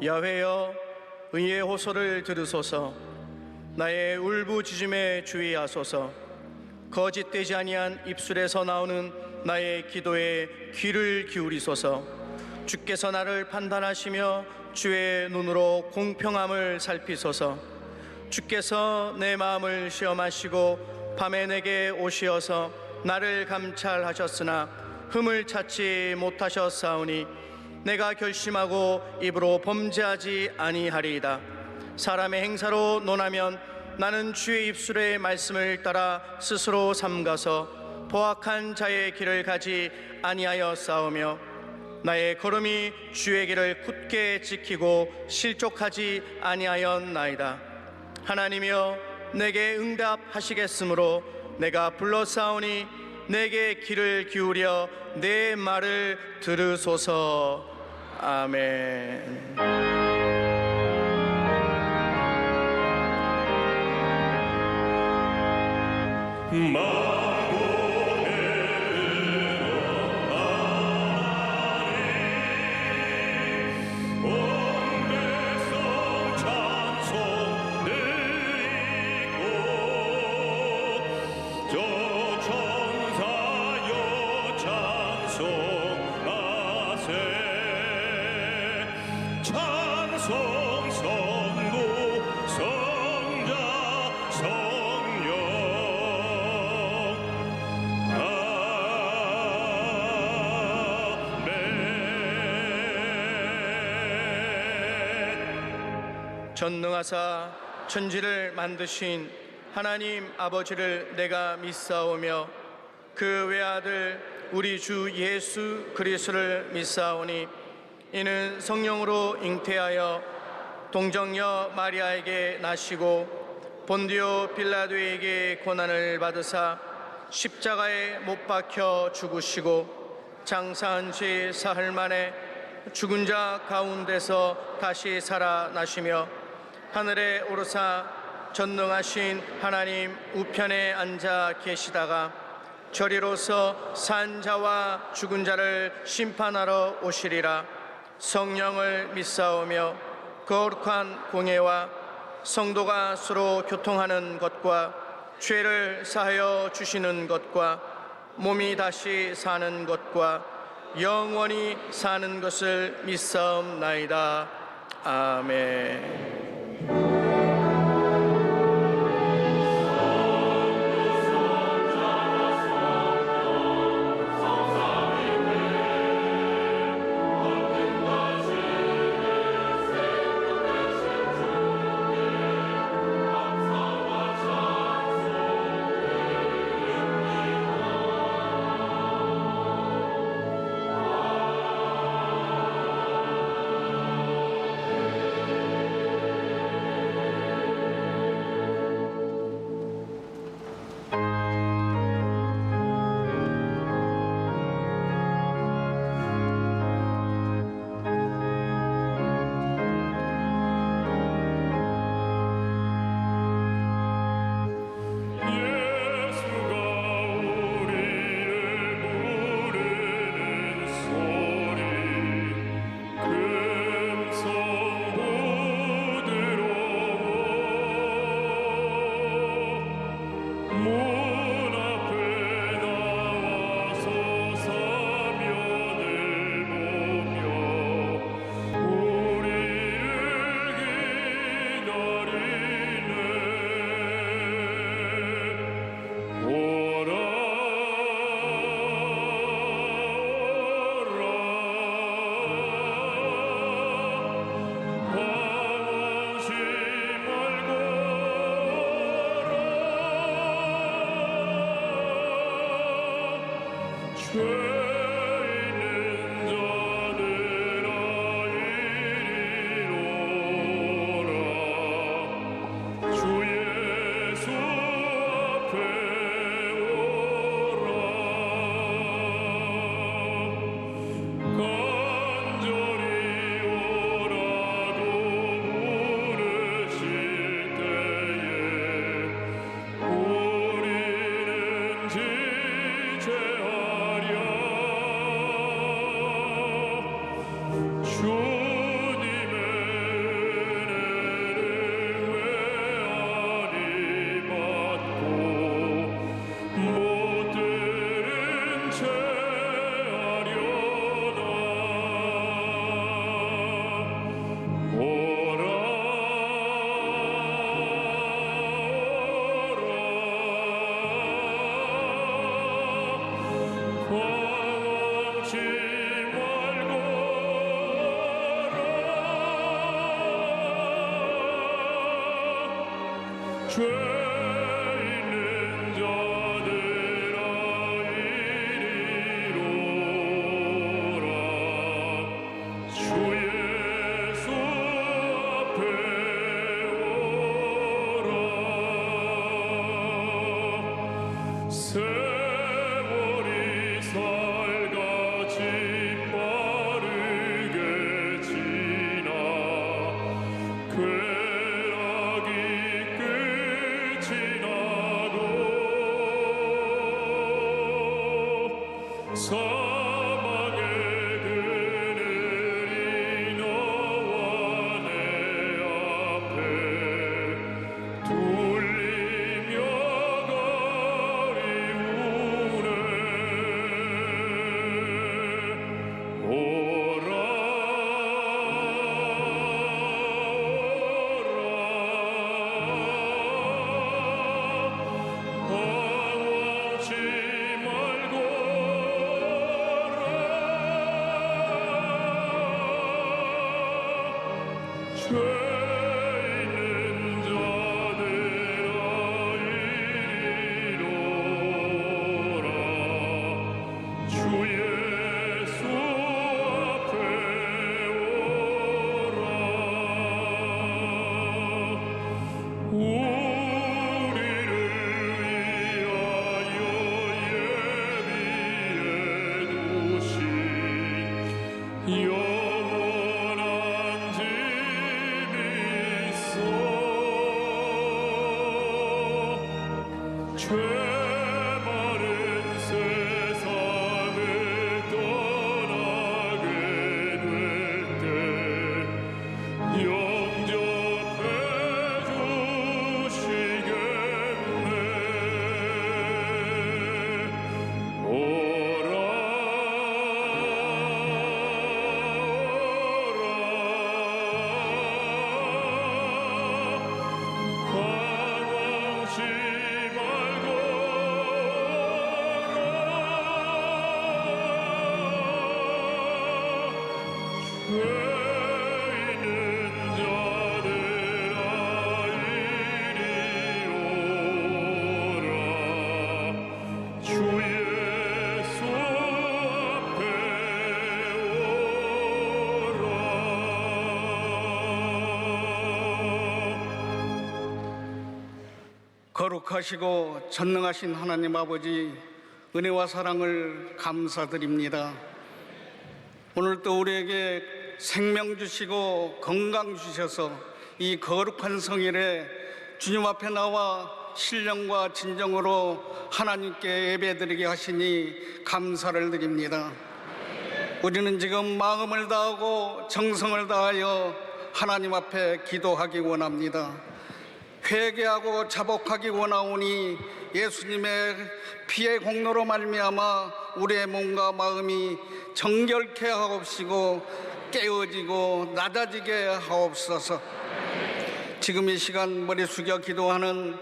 야훼여 의의 호소를 들으소서. 나의 울부짖음에 주의하소서. 거짓되지 아니한 입술에서 나오는 나의 기도에 귀를 기울이소서. 주께서 나를 판단하시며 주의 눈으로 공평함을 살피소서. 주께서 내 마음을 시험하시고 밤에 내게 오시어서 나를 감찰하셨으나 흠을 찾지 못하셨사오니 내가 결심하고 입으로 범죄하지 아니하리이다. 사람의 행사로 논하면 나는 주의 입술의 말씀을 따라 스스로 삼가서 포악한 자의 길을 가지 아니하여 싸우며 나의 걸음이 주의 길을 굳게 지키고 실족하지 아니하였나이다. 하나님이여 내게 응답하시겠으므로 내가 불러싸우니 내게 귀를 기울여 내 말을 들으소서. 아멘. 전능하사 천지를 만드신 하나님 아버지를 내가 믿사오며 그 외아들 우리 주 예수 그리스도를 믿사오니 이는 성령으로 잉태하여 동정녀 마리아에게 나시고 본디오 빌라도에게 고난을 받으사 십자가에 못 박혀 죽으시고 장사한 지 사흘 만에 죽은 자 가운데서 다시 살아나시며 하늘에 오르사 전능하신 하나님 우편에 앉아 계시다가 저리로서 산 자와 죽은 자를 심판하러 오시리라. 성령을 믿사오며 거룩한 공예와 성도가 서로 교통하는 것과 죄를 사하여 주시는 것과 몸이 다시 사는 것과 영원히 사는 것을 믿사옵나이다. 아멘. 지체하려 거룩하시고 전능하신 하나님 아버지, 은혜와 사랑을 감사드립니다. 오늘도 우리에게 생명 주시고 건강 주셔서 이 거룩한 성일에 주님 앞에 나와 신령과 진정으로 하나님께 예배드리게 하시니 감사를 드립니다. 우리는 지금 마음을 다하고 정성을 다하여 하나님 앞에 기도하기 원합니다. 회개하고 자복하기 원하오니 예수님의 피의 공로로 말미암아 우리의 몸과 마음이 정결케 하옵시고 깨어지고 낮아지게 하옵소서. 지금 이 시간 머리 숙여 기도하는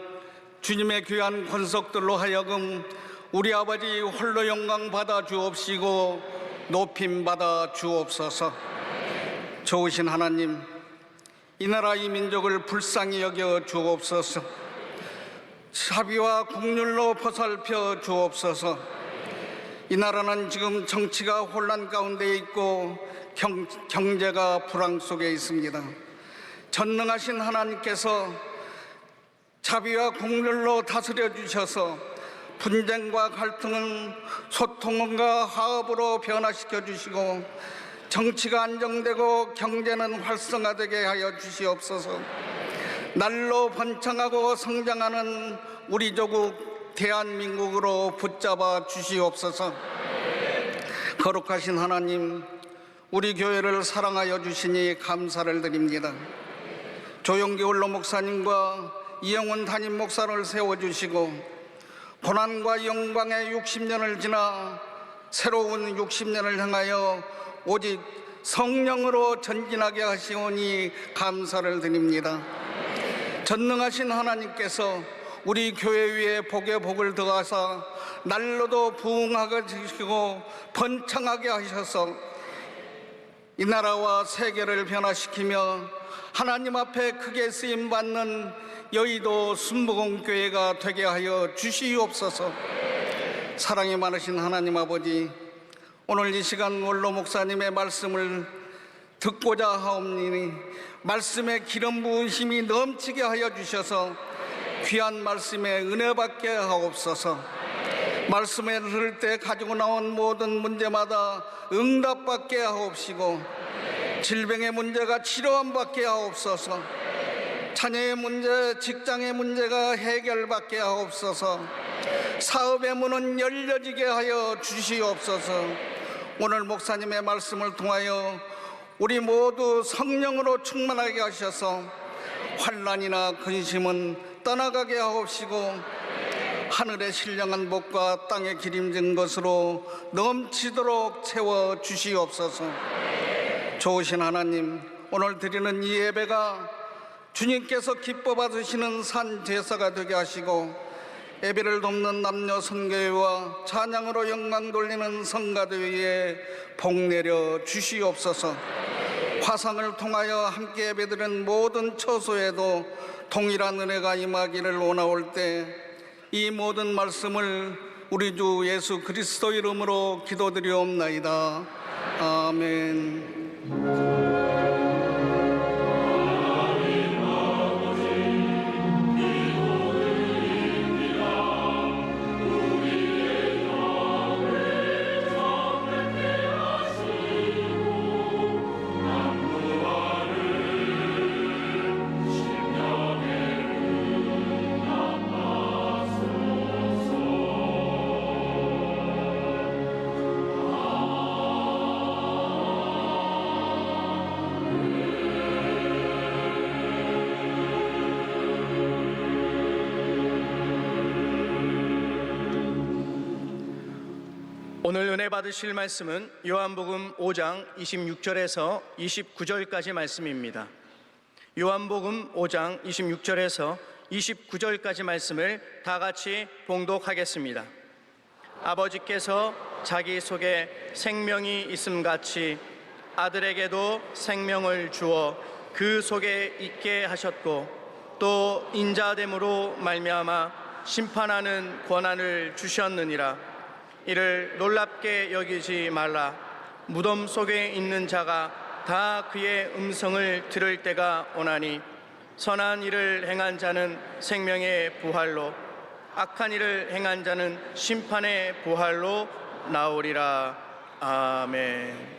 주님의 귀한 권속들로 하여금 우리 아버지 홀로 영광 받아 주옵시고 높임 받아 주옵소서. 좋으신 하나님, 이 나라 이 민족을 불쌍히 여겨 주옵소서. 사비와 국률로 보살펴 주옵소서. 이 나라는 지금 정치가 혼란 가운데 있고 경제가 불황 속에 있습니다. 전능하신 하나님께서 자비와 국률로 다스려 주셔서 분쟁과 갈등은 소통과 화합으로 변화시켜 주시고 정치가 안정되고 경제는 활성화되게 하여 주시옵소서. 날로 번창하고 성장하는 우리 조국 대한민국으로 붙잡아 주시옵소서. 거룩하신 하나님, 우리 교회를 사랑하여 주시니 감사를 드립니다. 조영기 원로 목사님과 이영훈 담임 목사를 세워주시고 고난과 영광의 60년을 지나 새로운 60년을 향하여 오직 성령으로 전진하게 하시오니 감사를 드립니다. 전능하신 하나님께서 우리 교회 위에 복의 복을 더하사 날로도 부흥하게 하시고 번창하게 하셔서 이 나라와 세계를 변화시키며 하나님 앞에 크게 쓰임 받는 여의도 순복음교회가 되게 하여 주시옵소서. 사랑이 많으신 하나님 아버지, 오늘 이 시간 원로 목사님의 말씀을 듣고자 하옵니 말씀에 기름 부은 힘이 넘치게 하여 주셔서 귀한 말씀에 은혜 받게 하옵소서. 말씀을 들을 때 가지고 나온 모든 문제마다 응답받게 하옵시고, 질병의 문제가 치료함 받게 하옵소서. 자녀의 문제, 직장의 문제가 해결받게 하옵소서. 사업의 문은 열려지게 하여 주시옵소서. 오늘 목사님의 말씀을 통하여 우리 모두 성령으로 충만하게 하셔서 환난이나 근심은 떠나가게 하옵시고, 하늘의 신령한 복과 땅에 기름진 것으로 넘치도록 채워 주시옵소서. 좋으신 하나님, 오늘 드리는 이 예배가 주님께서 기뻐 받으시는 산 제사가 되게 하시고, 예배를 돕는 남녀 성교회와 찬양으로 영광 돌리는 성가대회에 복 내려 주시옵소서. 화상을 통하여 함께 예배드리는 모든 처소에도 동일한 은혜가 임하기를 원하올 때, 이 모든 말씀을 우리 주 예수 그리스도 이름으로 기도드리옵나이다. 아멘. 오늘 은혜 받으실 말씀은 요한복음 5장 26절에서 29절까지 말씀입니다. 요한복음 5장 26절에서 29절까지 말씀을 다 같이 봉독하겠습니다. 아버지께서 자기 속에 생명이 있음같이 아들에게도 생명을 주어 그 속에 있게 하셨고, 또 인자됨으로 말미암아 심판하는 권한을 주셨느니라. 이를 놀랍게 여기지 말라. 무덤 속에 있는 자가 다 그의 음성을 들을 때가 오나니, 선한 일을 행한 자는 생명의 부활로, 악한 일을 행한 자는 심판의 부활로 나오리라. 아멘.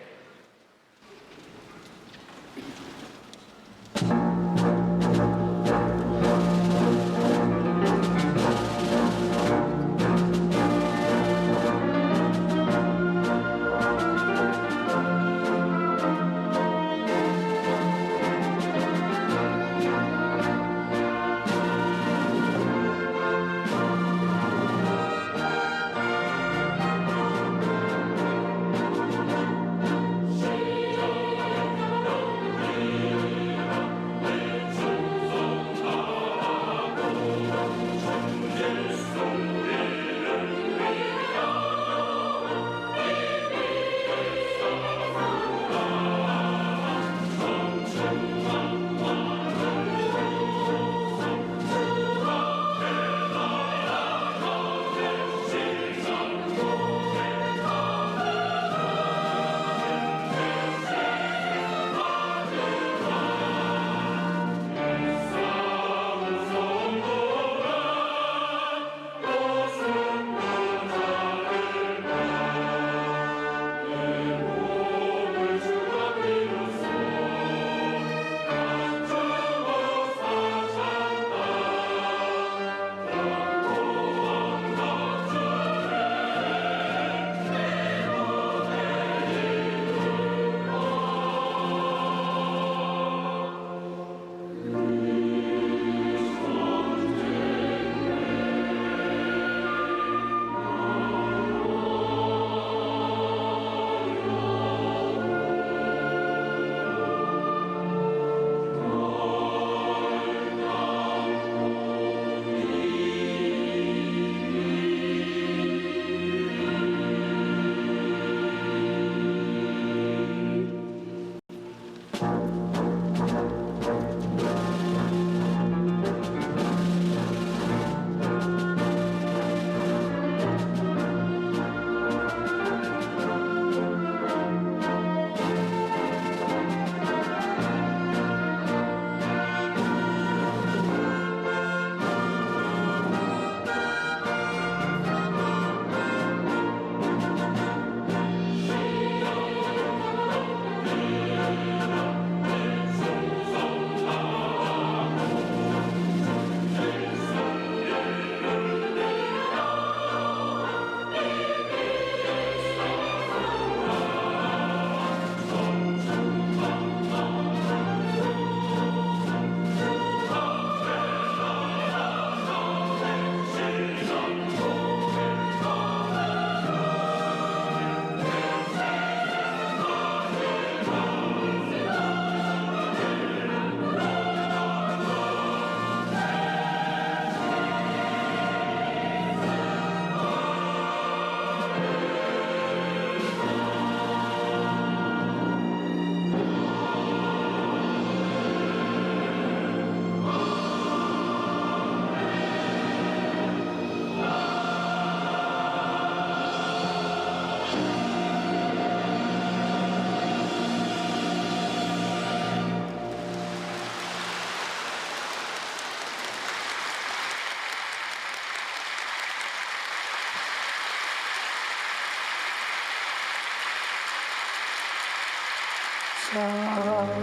사랑하는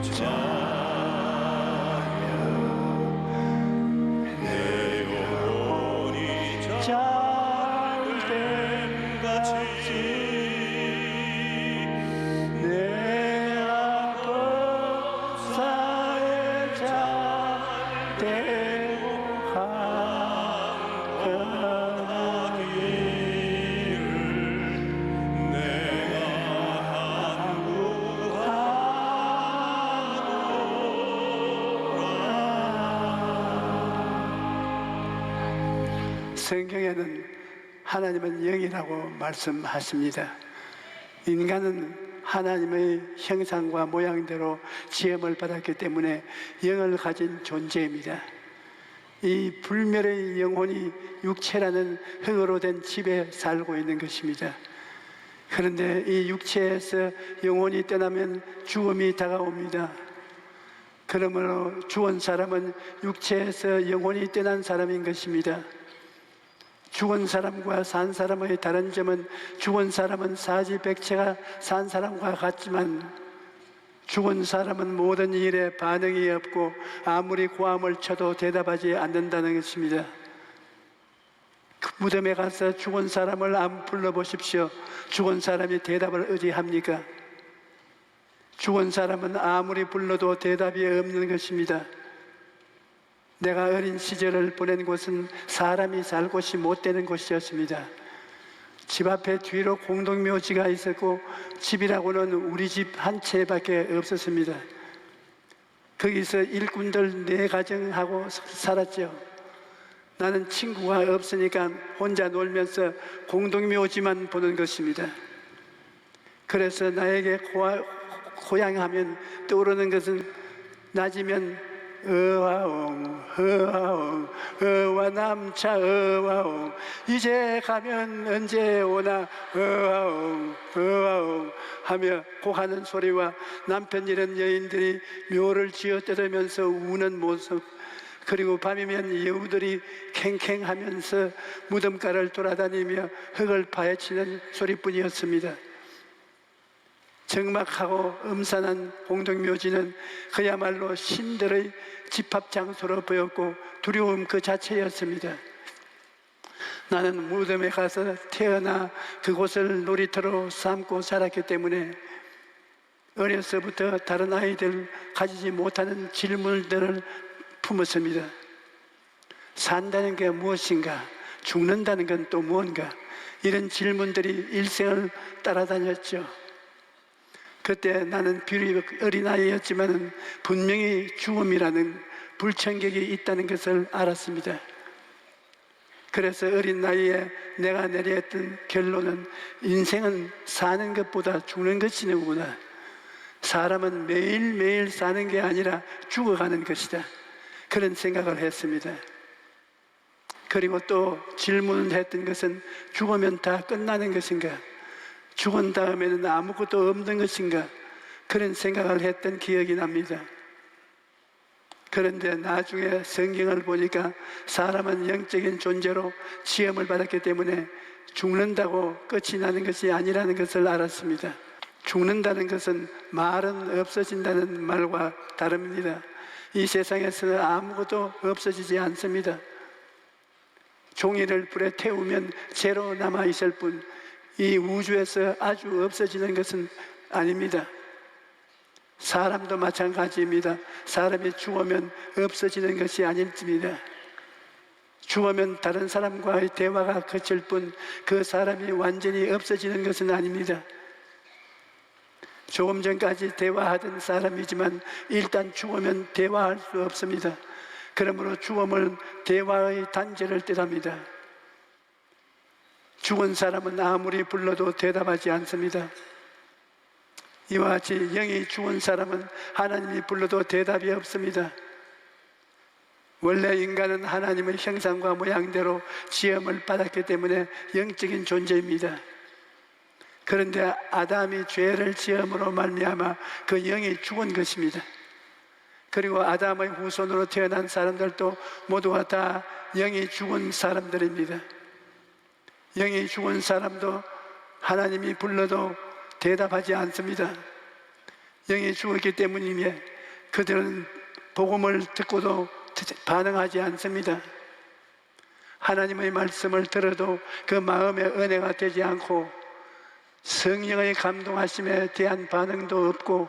자여 내 영혼이 잘됨 같이 내 아버사의 잘되고 간절하기를 내가 간구하노라. 성경에는 하나님은 영이라고 말씀하십니다. 인간은 하나님의 형상과 모양대로 지음을 받았기 때문에 영을 가진 존재입니다. 이 불멸의 영혼이 육체라는 흙으로 된 집에 살고 있는 것입니다. 그런데 이 육체에서 영혼이 떠나면 죽음이 다가옵니다. 그러므로 죽은 사람은 육체에서 영혼이 떠난 사람인 것입니다. 죽은 사람과 산 사람의 다른 점은 죽은 사람은 사지백체가 산 사람과 같지만 죽은 사람은 모든 일에 반응이 없고 아무리 고함을 쳐도 대답하지 않는다는 것입니다. 그 무덤에 가서 죽은 사람을 안 불러보십시오. 죽은 사람이 대답을 어디 합니까? 죽은 사람은 아무리 불러도 대답이 없는 것입니다. 내가 어린 시절을 보낸 곳은 사람이 살 곳이 못 되는 곳이었습니다. 집 앞에 뒤로 공동묘지가 있었고 집이라고는 우리 집 한 채밖에 없었습니다. 거기서 일꾼들 4가정하고 살았죠. 나는 친구가 없으니까 혼자 놀면서 공동묘지만 보는 것입니다. 그래서 나에게 고향하면 떠오르는 것은 낮이면 어와옹 어와옹 어와 남차 어와옹 이제 가면 언제 오나 어와옹 어와옹 하며 고하는 소리와 남편 잃은 여인들이 묘를 쥐어뜯으면서 우는 모습, 그리고 밤이면 여우들이 캥캥하면서 무덤가를 돌아다니며 흙을 파헤치는 소리뿐이었습니다. 적막하고 음산한 공동묘지는 그야말로 신들의 집합장소로 보였고 두려움 그 자체였습니다. 나는 무덤에 가서 태어나 그곳을 놀이터로 삼고 자랐기 때문에 어려서부터 다른 아이들 가지지 못하는 질문들을 품었습니다. 산다는 게 무엇인가? 죽는다는 건 또 무언가? 이런 질문들이 일생을 따라다녔죠. 그때 나는 비록 어린아이였지만 분명히 죽음이라는 불청객이 있다는 것을 알았습니다. 그래서 어린 나이에 내가 내려했던 결론은 인생은 사는 것보다 죽는 것이구나. 사람은 매일매일 사는 게 아니라 죽어가는 것이다. 그런 생각을 했습니다. 그리고 또 질문을 했던 것은 죽으면 다 끝나는 것인가? 죽은 다음에는 아무것도 없는 것인가? 그런 생각을 했던 기억이 납니다. 그런데 나중에 성경을 보니까 사람은 영적인 존재로 시험을 받았기 때문에 죽는다고 끝이 나는 것이 아니라는 것을 알았습니다. 죽는다는 것은 말은 없어진다는 말과 다릅니다. 이 세상에서는 아무것도 없어지지 않습니다. 종이를 불에 태우면 재로 남아있을 뿐 이 우주에서 아주 없어지는 것은 아닙니다. 사람도 마찬가지입니다. 사람이 죽으면 없어지는 것이 아닙니다. 죽으면 다른 사람과의 대화가 그칠 뿐 그 사람이 완전히 없어지는 것은 아닙니다. 조금 전까지 대화하던 사람이지만 일단 죽으면 대화할 수 없습니다. 그러므로 죽음은 대화의 단절을 뜻합니다. 죽은 사람은 아무리 불러도 대답하지 않습니다. 이와 같이 영이 죽은 사람은 하나님이 불러도 대답이 없습니다. 원래 인간은 하나님의 형상과 모양대로 지음을 받았기 때문에 영적인 존재입니다. 그런데 아담이 죄를 지음으로 말미암아 그 영이 죽은 것입니다. 그리고 아담의 후손으로 태어난 사람들도 모두가 다 영이 죽은 사람들입니다. 영이 죽은 사람도 하나님이 불러도 대답하지 않습니다. 영이 죽었기 때문이며 그들은 복음을 듣고도 반응하지 않습니다. 하나님의 말씀을 들어도 그 마음의 은혜가 되지 않고 성령의 감동하심에 대한 반응도 없고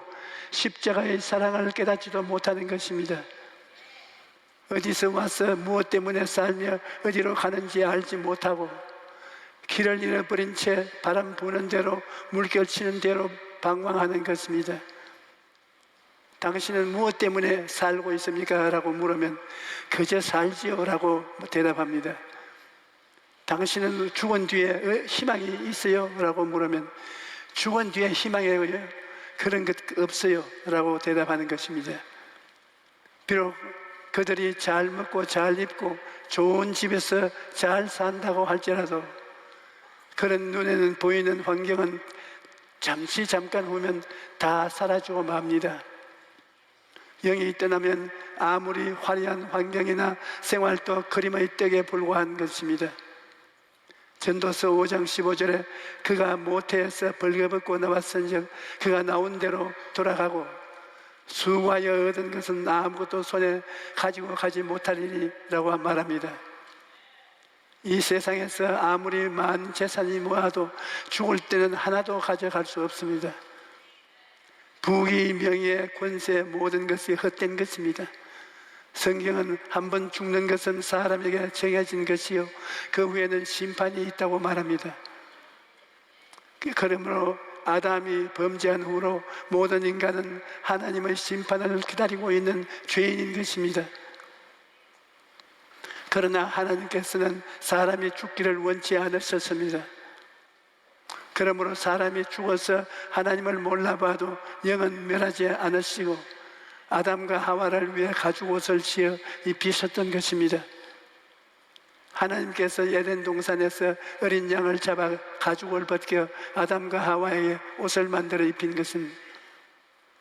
십자가의 사랑을 깨닫지도 못하는 것입니다. 어디서 와서 무엇 때문에 살며 어디로 가는지 알지 못하고 길을 잃어버린 채 바람 부는 대로 물결 치는 대로 방황하는 것입니다. 당신은 무엇 때문에 살고 있습니까? 라고 물으면 그저 살지요 라고 대답합니다. 당신은 죽은 뒤에 희망이 있어요? 라고 물으면 죽은 뒤에 희망이 그런 것 없어요 라고 대답하는 것입니다. 비록 그들이 잘 먹고 잘 입고 좋은 집에서 잘 산다고 할지라도 그런 눈에는 보이는 환경은 잠깐 후면 다 사라지고 맙니다. 영이 떠나면 아무리 화려한 환경이나 생활도 그림의 떡에 불과한 것입니다. 전도서 5장 15절에 그가 모태에서 벌거벗고 나왔은즉 그가 나온 대로 돌아가고 수고하여 얻은 것은 아무것도 손에 가지고 가지 못하리니 라고 말합니다. 이 세상에서 아무리 많은 재산이 모아도 죽을 때는 하나도 가져갈 수 없습니다. 부귀, 명예, 권세 모든 것이 헛된 것입니다. 성경은 한번 죽는 것은 사람에게 정해진 것이요 그 후에는 심판이 있다고 말합니다. 그러므로 아담이 범죄한 후로 모든 인간은 하나님의 심판을 기다리고 있는 죄인인 것입니다. 그러나 하나님께서는 사람이 죽기를 원치 않으셨습니다. 그러므로 사람이 죽어서 하나님을 몰라봐도 영은 멸하지 않으시고 아담과 하와를 위해 가죽옷을 지어 입히셨던 것입니다. 하나님께서 에덴 동산에서 어린 양을 잡아 가죽을 벗겨 아담과 하와에게 옷을 만들어 입힌 것은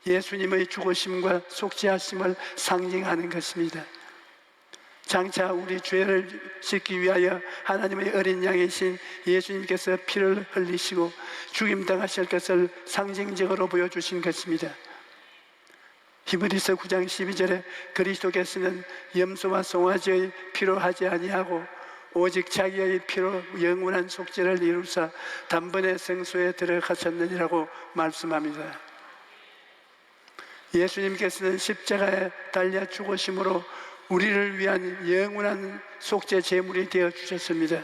예수님의 죽으심과 속죄하심을 상징하는 것입니다. 장차 우리 죄를 씻기 위하여 하나님의 어린 양이신 예수님께서 피를 흘리시고 죽임당하실 것을 상징적으로 보여주신 것입니다. 히브리서 9장 12절에 그리스도께서는 염소와 송아지의 피로 하지 아니하고 오직 자기의 피로 영원한 속죄를 이루사 단번에 성소에 들어가셨느니라고 말씀합니다. 예수님께서는 십자가에 달려 죽으심으로 우리를 위한 영원한 속죄 제물이 되어 주셨습니다.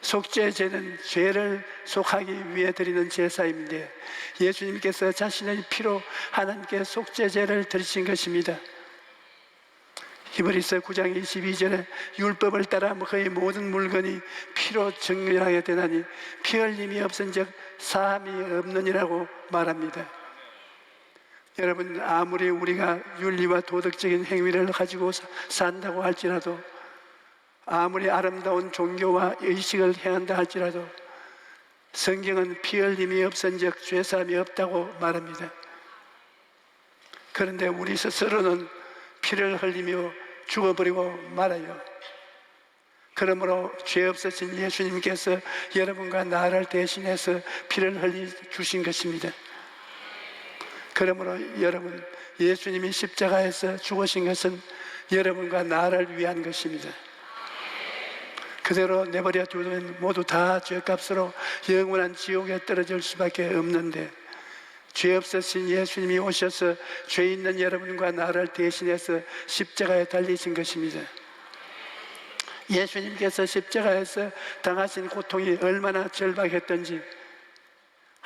속죄제는 죄를 속하기 위해 드리는 제사인데 예수님께서 자신의 피로 하나님께 속죄제를 드리신 것입니다. 히브리서 9장 22절에 율법을 따라 그의 모든 물건이 피로 정결하게 되나니 피 흘림이 없은즉 사함이 없느니라고 말합니다. 여러분, 아무리 우리가 윤리와 도덕적인 행위를 가지고 산다고 할지라도 아무리 아름다운 종교와 의식을 행한다 할지라도 성경은 피 흘림이 없은즉 죄사함이 없다고 말합니다. 그런데 우리 스스로는 피를 흘리며 죽어버리고 말아요. 그러므로 죄 없으신 예수님께서 여러분과 나를 대신해서 피를 흘리 주신 것입니다. 그러므로 여러분, 예수님이 십자가에서 죽으신 것은 여러분과 나를 위한 것입니다. 그대로 내버려 두면 모두 다 죄값으로 영원한 지옥에 떨어질 수밖에 없는데 죄 없으신 예수님이 오셔서 죄 있는 여러분과 나를 대신해서 십자가에 달리신 것입니다. 예수님께서 십자가에서 당하신 고통이 얼마나 절박했던지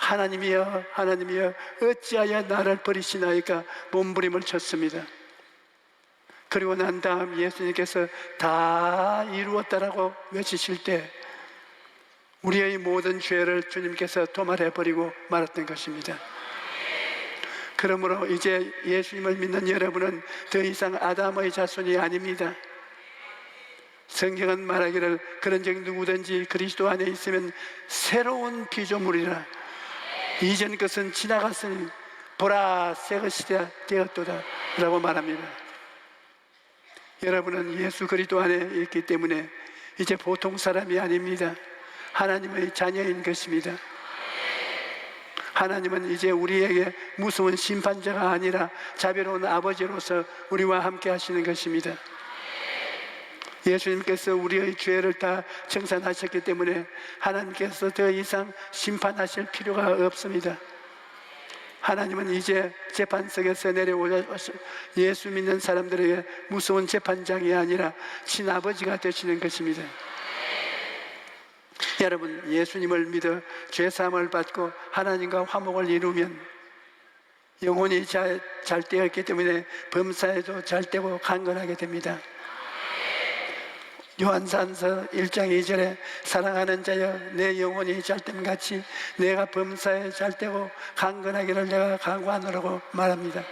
하나님이여 하나님이여 어찌하여 나를 버리시나이까 몸부림을 쳤습니다. 그리고 난 다음 예수님께서 다 이루었다라고 외치실 때 우리의 모든 죄를 주님께서 도말해버리고 말았던 것입니다. 그러므로 이제 예수님을 믿는 여러분은 더 이상 아담의 자손이 아닙니다. 성경은 말하기를 그런즉 누구든지 그리스도 안에 있으면 새로운 피조물이라 이전 것은 지나갔으니 보라 새 것이 되었도다 라고 말합니다. 여러분은 예수 그리스도 안에 있기 때문에 이제 보통 사람이 아닙니다. 하나님의 자녀인 것입니다. 하나님은 이제 우리에게 무서운 심판자가 아니라 자비로운 아버지로서 우리와 함께 하시는 것입니다. 예수님께서 우리의 죄를 다 청산하셨기 때문에 하나님께서 더 이상 심판하실 필요가 없습니다. 하나님은 이제 재판석에서 내려오셔서 예수 믿는 사람들에게 무서운 재판장이 아니라 친아버지가 되시는 것입니다. 여러분, 예수님을 믿어 죄사함을 받고 하나님과 화목을 이루면 영혼이 잘 되었기 때문에 범사에도 잘 되고 강건하게 됩니다. 요한산서 1장 2절에 사랑하는 자여 내 영혼이 잘됨 같이 내가 범사에 잘되고 강건하기를 내가 간구하노라고 말합니다.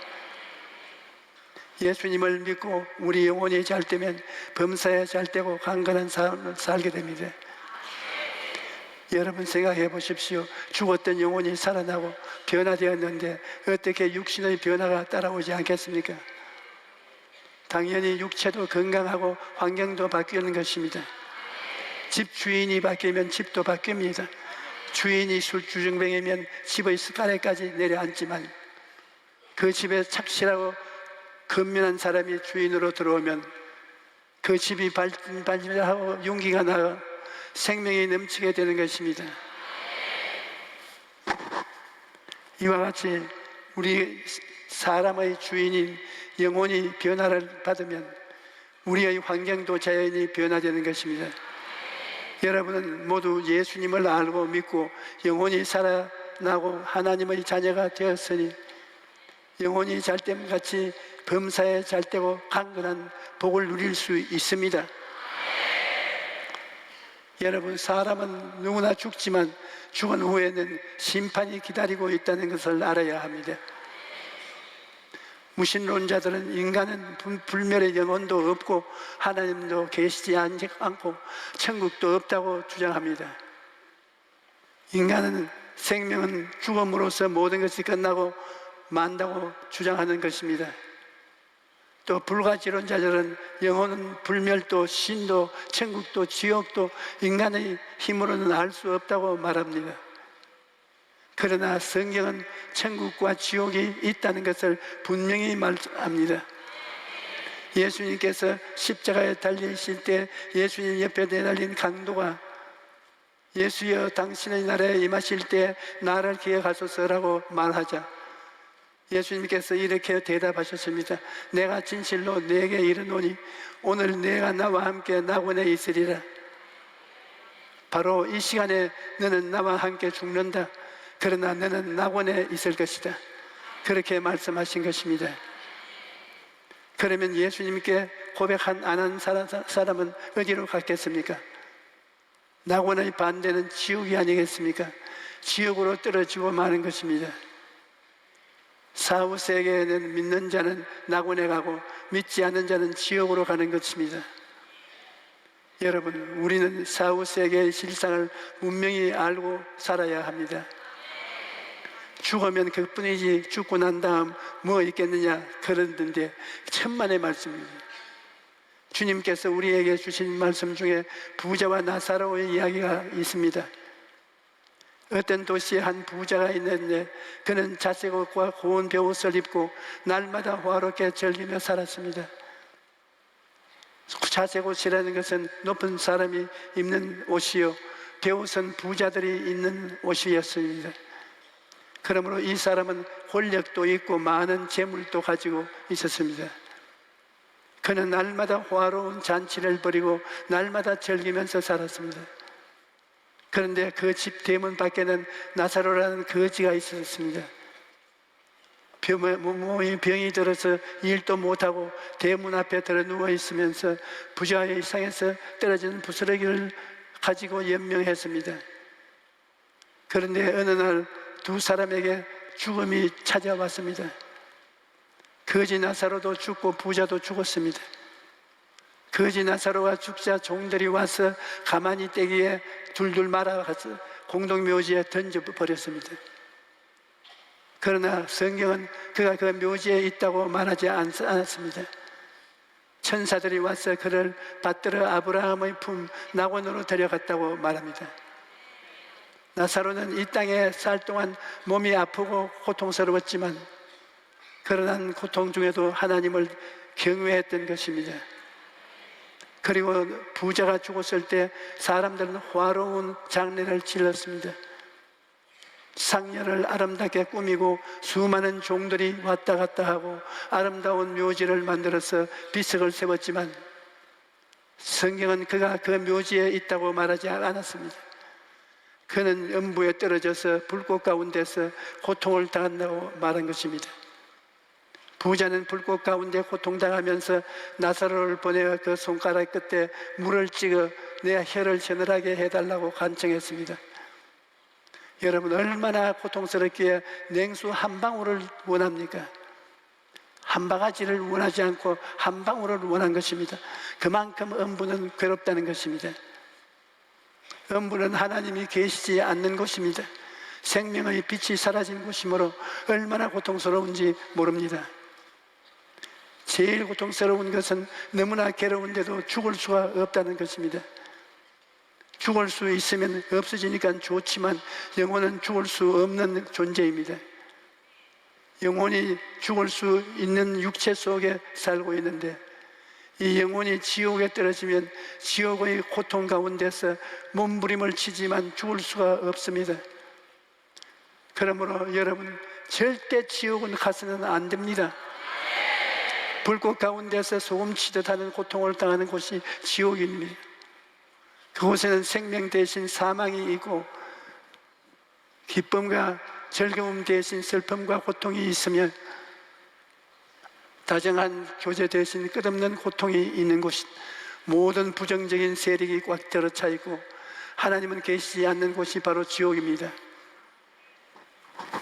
예수님을 믿고 우리 영혼이 잘되면 범사에 잘되고 강건한 삶을 살게 됩니다. 여러분 생각해 보십시오. 죽었던 영혼이 살아나고 변화되었는데 어떻게 육신의 변화가 따라오지 않겠습니까? 당연히 육체도 건강하고 환경도 바뀌는 것입니다. 집 주인이 바뀌면 집도 바뀝니다. 주인이 술주정뱅이면 집의 숟가락까지 내려앉지만 그 집에 착실하고 근면한 사람이 주인으로 들어오면 그 집이 발전하고 용기가 나고 생명이 넘치게 되는 것입니다. 이와 같이 우리 사람의 주인인 영혼이 변화를 받으면 우리의 환경도 자연히 변화되는 것입니다. 여러분은 모두 예수님을 알고 믿고 영혼이 살아나고 하나님의 자녀가 되었으니 영혼이 잘됨 같이 범사에 잘되고 강건한 복을 누릴 수 있습니다. 여러분, 사람은 누구나 죽지만 죽은 후에는 심판이 기다리고 있다는 것을 알아야 합니다. 무신론자들은 인간은 불멸의 영혼도 없고 하나님도 계시지 않고 천국도 없다고 주장합니다. 인간은 생명은 죽음으로써 모든 것이 끝나고 만다고 주장하는 것입니다. 또 불가지론자들은 영혼은 불멸도 신도 천국도 지옥도 인간의 힘으로는 알 수 없다고 말합니다. 그러나 성경은 천국과 지옥이 있다는 것을 분명히 말합니다. 예수님께서 십자가에 달리실 때 예수님 옆에 내달린 강도가 예수여 당신의 나라에 임하실 때 나를 기억하소서라고 말하자 예수님께서 이렇게 대답하셨습니다. 내가 진실로 네게 이르노니 오늘 내가 나와 함께 낙원에 있으리라. 바로 이 시간에 너는 나와 함께 죽는다. 그러나 너는 낙원에 있을 것이다. 그렇게 말씀하신 것입니다. 그러면 예수님께 고백 안 한 사람은 어디로 갔겠습니까? 낙원의 반대는 지옥이 아니겠습니까? 지옥으로 떨어지고 마는 것입니다. 사후세계에는 믿는 자는 낙원에 가고 믿지 않는 자는 지옥으로 가는 것입니다. 여러분, 우리는 사후세계의 실상을 분명히 알고 살아야 합니다. 죽으면 그뿐이지 죽고 난 다음 뭐 있겠느냐 그러는데 천만의 말씀입니다. 주님께서 우리에게 주신 말씀 중에 부자와 나사로의 이야기가 있습니다. 어떤 도시에 한 부자가 있는데 그는 자색옷과 고운 베옷을 입고 날마다 화롭게 즐기며 살았습니다. 자색옷이라는 것은 높은 사람이 입는 옷이요 베옷은 부자들이 입는 옷이었습니다. 그러므로 이 사람은 권력도 있고 많은 재물도 가지고 있었습니다. 그는 날마다 화로운 잔치를 벌이고 날마다 즐기면서 살았습니다. 그런데 그 집 대문 밖에는 나사로라는 거지가 있었습니다. 몸이 병이 들어서 일도 못하고 대문 앞에 들어 누워 있으면서 부자의 이상에서 떨어진 부스러기를 가지고 연명했습니다. 그런데 어느 날 두 사람에게 죽음이 찾아왔습니다. 거지 나사로도 죽고 부자도 죽었습니다. 거지 나사로가 죽자 종들이 와서 가만히 떼기에 둘둘 말아가서 공동묘지에 던져버렸습니다. 그러나 성경은 그가 그 묘지에 있다고 말하지 않았습니다. 천사들이 와서 그를 받들어 아브라함의 품 낙원으로 데려갔다고 말합니다. 나사로는 이 땅에 살 동안 몸이 아프고 고통스러웠지만 그러나 고통 중에도 하나님을 경외했던 것입니다. 그리고 부자가 죽었을 때 사람들은 화로운 장례를 치렀습니다. 상년을 아름답게 꾸미고 수많은 종들이 왔다 갔다 하고 아름다운 묘지를 만들어서 비석을 세웠지만 성경은 그가 그 묘지에 있다고 말하지 않았습니다. 그는 음부에 떨어져서 불꽃 가운데서 고통을 당한다고 말한 것입니다. 부자는 불꽃 가운데 고통당하면서 나사로를 보내어 그 손가락 끝에 물을 찍어 내 혀를 서늘하게 해달라고 간청했습니다. 여러분, 얼마나 고통스럽기에 냉수 한 방울을 원합니까? 한 바가지를 원하지 않고 한 방울을 원한 것입니다. 그만큼 음부는 괴롭다는 것입니다. 음부는 하나님이 계시지 않는 곳입니다. 생명의 빛이 사라진 곳이므로 얼마나 고통스러운지 모릅니다. 제일 고통스러운 것은 너무나 괴로운데도 죽을 수가 없다는 것입니다. 죽을 수 있으면 없어지니까 좋지만 영혼은 죽을 수 없는 존재입니다. 영혼이 죽을 수 있는 육체 속에 살고 있는데 이 영혼이 지옥에 떨어지면 지옥의 고통 가운데서 몸부림을 치지만 죽을 수가 없습니다. 그러므로 여러분, 절대 지옥은 가서는 안 됩니다. 불꽃 가운데서 소금치듯 하는 고통을 당하는 곳이 지옥입니다. 그곳에는 생명 대신 사망이 있고 기쁨과 즐거움 대신 슬픔과 고통이 있으며 다정한 교제 대신 끝없는 고통이 있는 곳이 모든 부정적인 세력이 꽉 들어차 있고 하나님은 계시지 않는 곳이 바로 지옥입니다.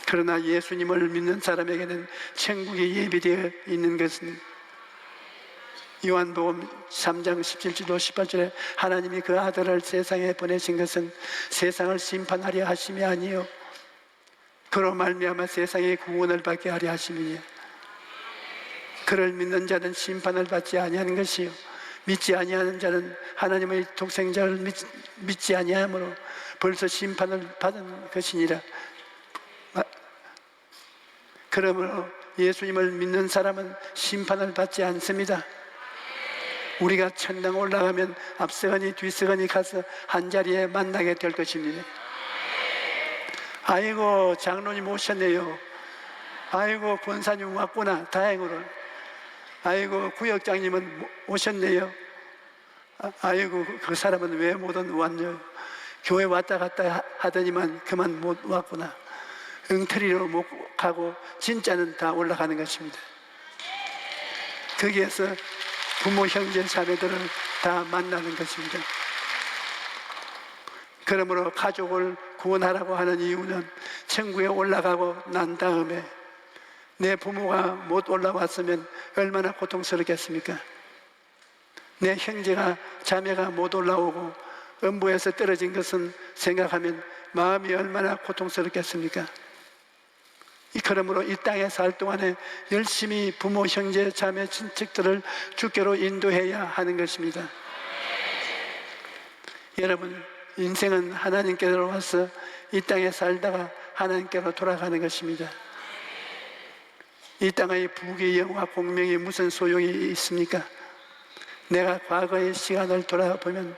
그러나 예수님을 믿는 사람에게는 천국이 예비되어 있는 것은 요한복음 3장 17절로 18절에 하나님이 그 아들을 세상에 보내신 것은 세상을 심판하려 하심이 아니요 그로 말미암아 세상의 구원을 받게 하려 하심이니 그를 믿는 자는 심판을 받지 아니하는 것이요 믿지 아니하는 자는 하나님의 독생자를 믿지 아니하므로 벌써 심판을 받은 것이니라. 그러므로 예수님을 믿는 사람은 심판을 받지 않습니다. 우리가 천당 올라가면 앞서거니 뒤서거니 가서 한자리에 만나게 될 것입니다. 아이고, 장로님 오셨네요. 아이고, 권사님 왔구나, 다행으로. 아이고, 구역장님은 오셨네요. 아이고, 그 사람은 왜 못 왔냐. 교회 왔다 갔다 하더니만 그만 못 왔구나. 엉터리로 못 가고 진짜는 다 올라가는 것입니다. 거기에서 부모, 형제, 자매들을 다 만나는 것입니다. 그러므로 가족을 구원하라고 하는 이유는 천국에 올라가고 난 다음에 내 부모가 못 올라왔으면 얼마나 고통스럽겠습니까? 내 형제가, 자매가 못 올라오고 음부에서 떨어진 것은 생각하면 마음이 얼마나 고통스럽겠습니까? 그러므로 이 땅에 살 동안에 열심히 부모, 형제, 자매, 친척들을 주께로 인도해야 하는 것입니다. 여러분, 인생은 하나님께로 와서 이 땅에 살다가 하나님께로 돌아가는 것입니다. 이 땅의 부귀, 영화, 공명이 무슨 소용이 있습니까? 내가 과거의 시간을 돌아보면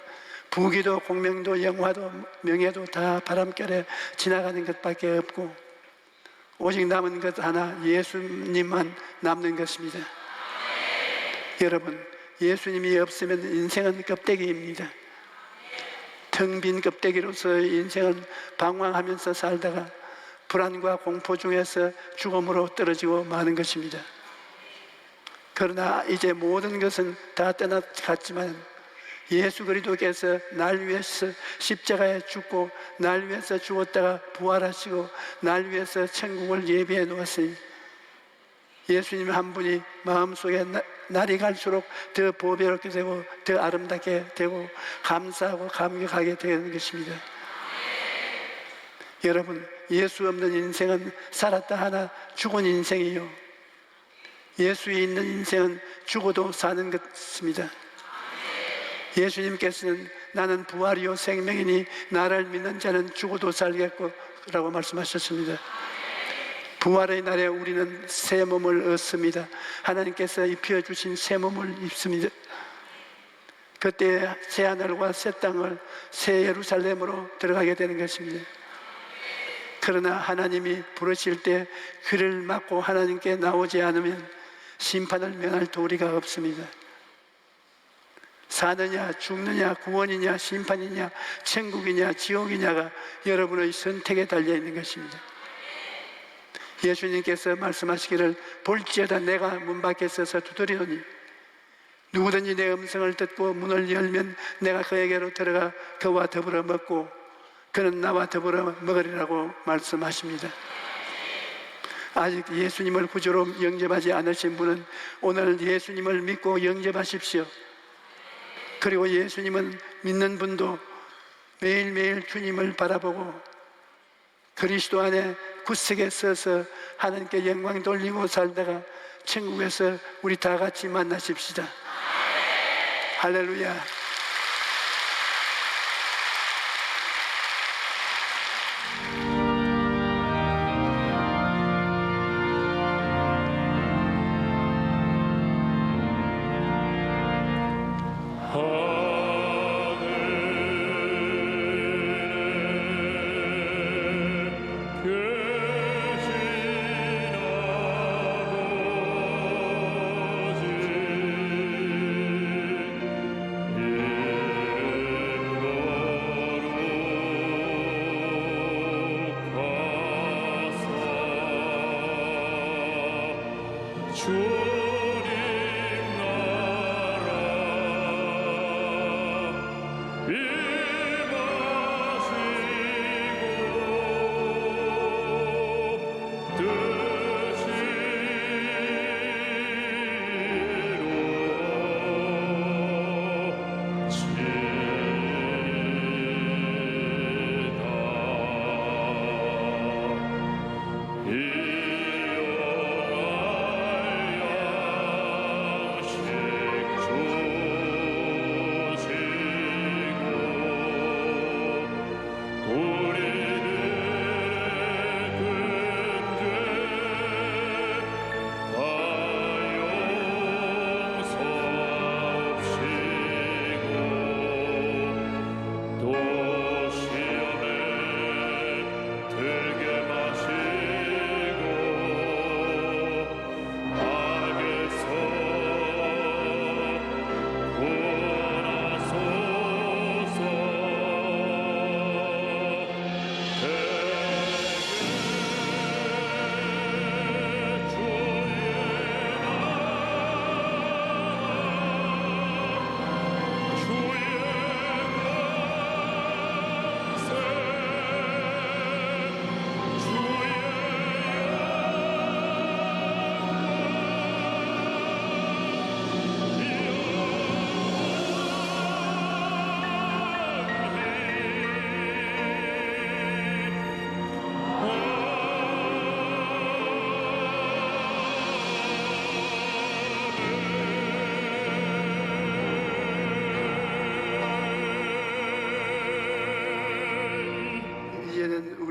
부귀도 공명도 영화도 명예도 다 바람결에 지나가는 것밖에 없고 오직 남은 것 하나, 예수님만 남는 것입니다. 여러분, 예수님이 없으면 인생은 껍데기입니다. 텅 빈 껍데기로서 인생은 방황하면서 살다가 불안과 공포 중에서 죽음으로 떨어지고 마는 것입니다. 그러나 이제 모든 것은 다 떠나갔지만 예수 그리스도께서 날 위해서 십자가에 죽고 날 위해서 죽었다가 부활하시고 날 위해서 천국을 예비해 놓았으니 예수님 한 분이 마음속에 날이 갈수록 더 보배롭게 되고 더 아름답게 되고 감사하고 감격하게 되는 것입니다. 여러분, 예수 없는 인생은 살았다 하나 죽은 인생이요 예수 있는 인생은 죽어도 사는 것입니다. 예수님께서는 나는 부활이요 생명이니 나를 믿는 자는 죽어도 살겠고 라고 말씀하셨습니다. 부활의 날에 우리는 새 몸을 얻습니다. 하나님께서 입혀주신 새 몸을 입습니다. 그때 새 하늘과 새 땅을 새 예루살렘으로 들어가게 되는 것입니다. 그러나 하나님이 부르실 때 귀를 막고 하나님께 나오지 않으면 심판을 면할 도리가 없습니다. 사느냐 죽느냐 구원이냐 심판이냐 천국이냐 지옥이냐가 여러분의 선택에 달려 있는 것입니다. 예수님께서 말씀하시기를 볼지어다 내가 문 밖에 서서 두드리노니 누구든지 내 음성을 듣고 문을 열면 내가 그에게로 들어가 그와 더불어 먹고 그는 나와 더불어 먹으리라고 말씀하십니다. 아직 예수님을 구주로 영접하지 않으신 분은 오늘 예수님을 믿고 영접하십시오. 그리고 예수님은 믿는 분도 매일매일 주님을 바라보고 그리스도 안에 구석에 서서 하나님께 영광 돌리고 살다가 천국에서 우리 다 같이 만나십시다. 할렐루야.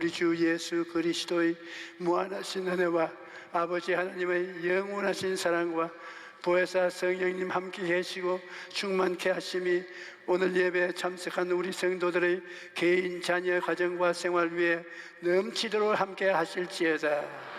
우리 주 예수 그리스도의 무한하신 은혜와 아버지 하나님의 영원하신 사랑과 보혜사 성령님 함께 계시고 충만케 하심이 오늘 예배에 참석한 우리 성도들의 개인, 자녀, 가정과 생활 위에 넘치도록 함께 하실지어다.